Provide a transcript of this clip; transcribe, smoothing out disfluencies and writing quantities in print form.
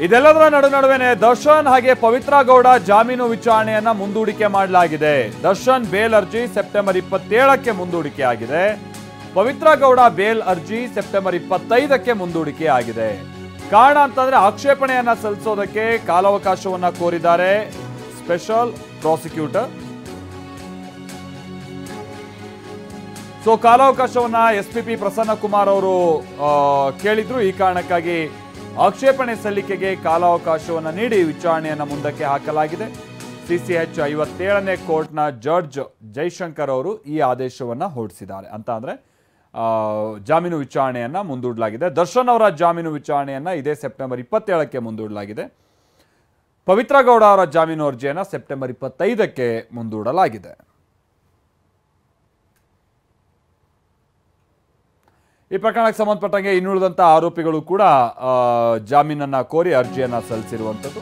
ಇದೆಲ್ಲದರ ನಡುವೆನೆ ದರ್ಶನ್ ಹಾಗೆ ಪವಿತ್ರ ಗೌಡ ಜಾಮೀನು ವಿಚಾರಣೆಯನ್ನ ಮುಂದೂಡಿಕೆ ಮಾಡಲಾಗಿದೆ. ದರ್ಶನ್ ಬೇಲ್ ಅರ್ಜಿ ಸೆಪ್ಟೆಂಬರ್ 27ಕ್ಕೆ ಮುಂದೂಡಿಕೆ ಆಗಿದೆ. ಪವಿತ್ರ ಗೌಡ ಬೇಲ್ ಅರ್ಜಿ ಸೆಪ್ಟೆಂಬರ್ 25ಕ್ಕೆ ಮುಂದೂಡಿಕೆ ಆಗಿದೆ. ಕಾರಣ ಅಂತಂದ್ರೆ ಆಕ್ಷೇಪಣೆಯನ್ನ ಸಲ್ಲಿಸೋದಕ್ಕೆ ಕಾಲಾವಕಾಶವನ್ನ ಕೋರಿದ್ದಾರೆ ಸ್ಪೆಷಲ್ ಪ್ರಾಸಿಕ್ಯೂಟರ್. ಸೊ ಕಾಲಾವಕಾಶವನ್ನ SPP ಪ್ರಸನ್ನ ಕುಮಾರ್ ಅವರು ಕೇಳಿದ್ರು. ಈ ಕಾರಣಕ್ಕಾಗಿ ಆಕ್ಷೇಪಣೆ ಸಲ್ಲಿಕೆಗೆ ಕಾಲಾವಕಾಶವನ್ನ ನೀಡಿ ವಿಚಾರಣೆಯನ್ನ ಮುಂದಕ್ಕೆ ಹಾಕಲಾಗಿದೆ. CCH 57ನೇ ಕೋರ್ಟ್ನ ಜಡ್ಜ್ ಜೈಶಂಕರ್ ಅವರು ಈ ಆದೇಶವನ್ನ ಹೊರಡಿಸಿದ್ದಾರೆ. ಅಂತ ಅಂದ್ರೆ ಜಾಮೀನು ವಿಚಾರಣೆಯನ್ನ ಮುಂದೂಡಲಾಗಿದೆ. ದರ್ಶನ್ ಅವರ ಜಾಮೀನು ವಿಚಾರಣೆಯನ್ನ ಇದೇ ಸೆಪ್ಟೆಂಬರ್ 27ಕ್ಕೆ ಮುಂದೂಡಲಾಗಿದೆ. ಪವಿತ್ರ ಗೌಡ ಅವರ ಜಾಮೀನು ಅರ್ಜಿಯನ್ನ ಸೆಪ್ಟೆಂಬರ್ 25ಕ್ಕೆ ಮುಂದೂಡಲಾಗಿದೆ. ಈ ಪ್ರಕರಣಕ್ಕೆ ಸಂಬಂಧಪಟ್ಟಂಗೆ ಇನ್ನುಳಿದಂಥ ಆರೋಪಿಗಳು ಕೂಡ ಜಾಮೀನನ್ನ ಕೋರಿ ಅರ್ಜಿಯನ್ನ ಸಲ್ಲಿಸಿರುವಂಥದ್ದು.